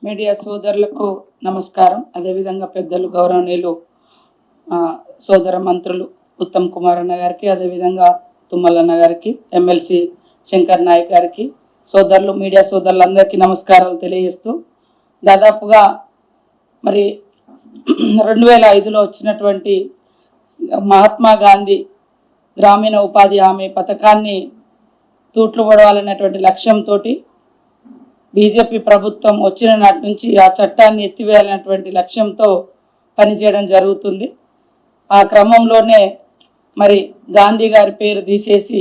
Media సోదరులకు నమస్కారం. అదేవిధంగా పెద్దలు గౌరవనీయులు సోదర మంత్రులు ఉత్తమ్ కుమార్ అన్న గారికి, అదేవిధంగా తుమ్మలన్న గారికి, ఎమ్మెల్సీ శంకర్ నాయక్ గారికి, సోదరులు మీడియా సోదరులందరికీ నమస్కారాలు తెలియజేస్తూ, దాదాపుగా మరి 2005లో వచ్చినటువంటి మహాత్మా గాంధీ గ్రామీణ ఉపాధి హామీ పథకాన్ని తూట్లు పడవాలనేటువంటి లక్ష్యంతో బీజేపీ ప్రభుత్వం వచ్చిన నాటి నుంచి ఆ చట్టాన్ని ఎత్తివేయాలనేటువంటి లక్ష్యంతో పనిచేయడం జరుగుతుంది. ఆ క్రమంలోనే మరి గాంధీ గారి పేరు తీసేసి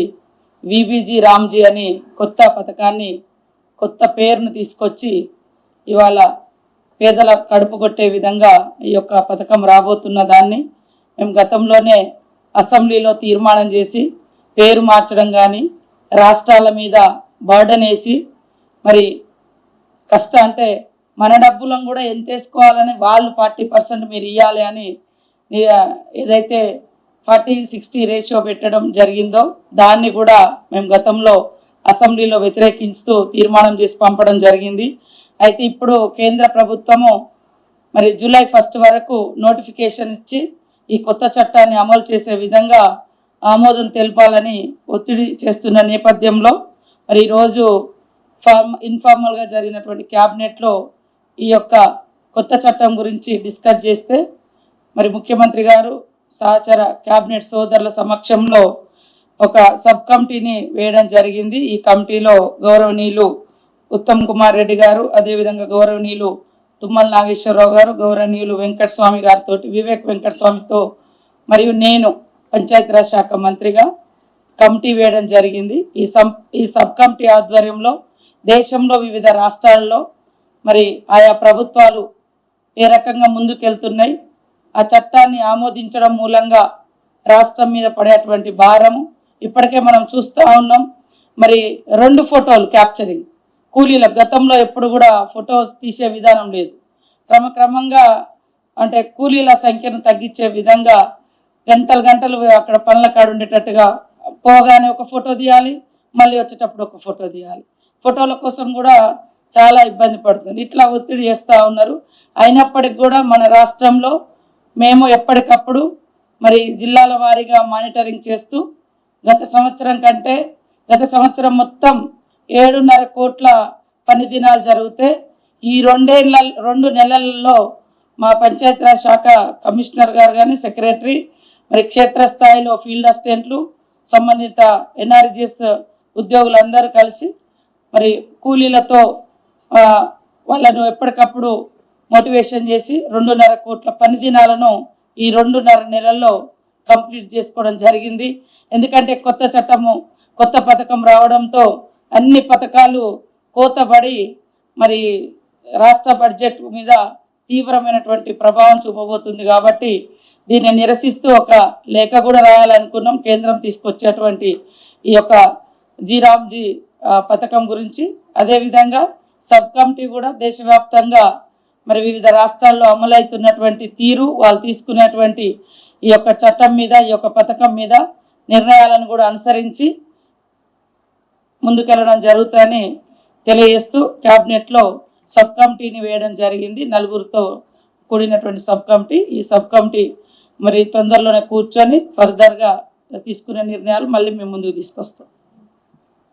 విబిజీ రామ్జీ అని కొత్త పథకాన్ని, కొత్త పేరును తీసుకొచ్చి ఇవాళ పేదల కడుపు కొట్టే విధంగా ఈ యొక్క పథకం రాబోతున్న దాన్ని మేము గతంలోనే అసెంబ్లీలో తీర్మానం చేసి పేరు మార్చడం కానీ, రాష్ట్రాల మీద బర్డన్ వేసి మరి అంటే మన డబ్బులను కూడా ఎంత వేసుకోవాలని వాళ్ళు 40% మీరు ఇవ్వాలి అని ఏదైతే 40-60 రేషియో పెట్టడం జరిగిందో దాన్ని కూడా మేము గతంలో అసెంబ్లీలో వ్యతిరేకించుతూ తీర్మానం చేసి పంపడం జరిగింది. అయితే ఇప్పుడు కేంద్ర ప్రభుత్వము మరి జూలై 1 వరకు నోటిఫికేషన్ ఇచ్చి ఈ కొత్త చట్టాన్ని అమలు చేసే విధంగా ఆమోదం తెలపాలని ఒత్తిడి చేస్తున్న నేపథ్యంలో మరి ఈరోజు ఇన్ఫార్మల్గా జరిగినటువంటి క్యాబినెట్లో ఈ యొక్క కొత్త చట్టం గురించి డిస్కస్ చేస్తే మరి ముఖ్యమంత్రి గారు సహచర క్యాబినెట్ సోదరుల సమక్షంలో ఒక సబ్ కమిటీని వేయడం జరిగింది. ఈ కమిటీలో గౌరవనీయులు ఉత్తమ్ కుమార్ రెడ్డి గారు, అదేవిధంగా గౌరవనీయులు తుమ్మల నాగేశ్వరరావు గారు, గౌరవనీయులు వెంకటస్వామి గారితో, వివేక్ వెంకటస్వామితో మరియు నేను పంచాయతీరాజ్ శాఖ మంత్రిగా కమిటీ వేయడం జరిగింది. ఈ సబ్ కమిటీ ఆధ్వర్యంలో దేశంలో వివిధ రాష్ట్రాల్లో మరి ఆయా ప్రభుత్వాలు ఏ రకంగా ముందుకెళ్తున్నాయి, ఆ చట్టాన్ని ఆమోదించడం మూలంగా రాష్ట్రం మీద పడేటువంటి భారము ఇప్పటికే మనం చూస్తూ ఉన్నాం. మరి 2 ఫోటోలు క్యాప్చరింగ్ కూలీల గతంలో ఎప్పుడు కూడా ఫోటో తీసే విధానం లేదు. క్రమక్రమంగా అంటే కూలీల సంఖ్యను తగ్గించే విధంగా గంటలు అక్కడ పనుల కాడ ఉండేటట్టుగా పోగానే ఒక ఫోటో తీయాలి, మళ్ళీ వచ్చేటప్పుడు ఒక ఫోటో తీయాలి. ఫోటోల కోసం కూడా చాలా ఇబ్బంది పడుతుంది. ఇట్లా ఒత్తిడి చేస్తూ ఉన్నారు. అయినప్పటికీ కూడా మన రాష్ట్రంలో మేము ఎప్పటికప్పుడు మరి జిల్లాల వారీగా మానిటరింగ్ చేస్తూ గత సంవత్సరం మొత్తం 7.5 కోట్ల పని దినాలు జరిగితే ఈ 2 నెలల్లో మా పంచాయతీరాజ్ శాఖ కమిషనర్ గారు కానీ, సెక్రటరీ, మరి క్షేత్రస్థాయిలో ఫీల్డ్ అసిస్టెంట్లు, సంబంధిత ఎన్ఆర్జీఎస్ ఉద్యోగులందరూ కలిసి మరి కూలీలతో వాళ్ళను ఎప్పటికప్పుడు మోటివేషన్ చేసి 2.5 కోట్ల పని దినాలను ఈ 2.5 నెలల్లో కంప్లీట్ చేసుకోవడం జరిగింది. ఎందుకంటే కొత్త పథకం రావడంతో అన్ని పథకాలు కోతబడి మరి రాష్ట్ర బడ్జెట్ మీద తీవ్రమైనటువంటి ప్రభావం చూపబోతుంది. కాబట్టి దీన్ని నిరసిస్తూ ఒక లేఖ కూడా రాయాలనుకున్నాం కేంద్రం తీసుకొచ్చేటువంటి ఈ యొక్క జీరామ్జీ పథకం గురించి. అదేవిధంగా సబ్ కమిటీ కూడా దేశవ్యాప్తంగా మరి వివిధ రాష్ట్రాల్లో అమలవుతున్నటువంటి తీరు, వాళ్ళు తీసుకునేటువంటి ఈ యొక్క చట్టం మీద, ఈ యొక్క పథకం మీద నిర్ణయాలను కూడా అనుసరించి ముందుకెళ్ళడం జరుగుతుందని తెలియజేస్తూ క్యాబినెట్లో సబ్ కమిటీని వేయడం జరిగింది. 4తో కూడినటువంటి సబ్ కమిటీ. ఈ సబ్ కమిటీ మరి తొందరలోనే కూర్చొని ఫర్దర్గా తీసుకునే నిర్ణయాలు మళ్ళీ మేము ముందుకు తీసుకొస్తాం.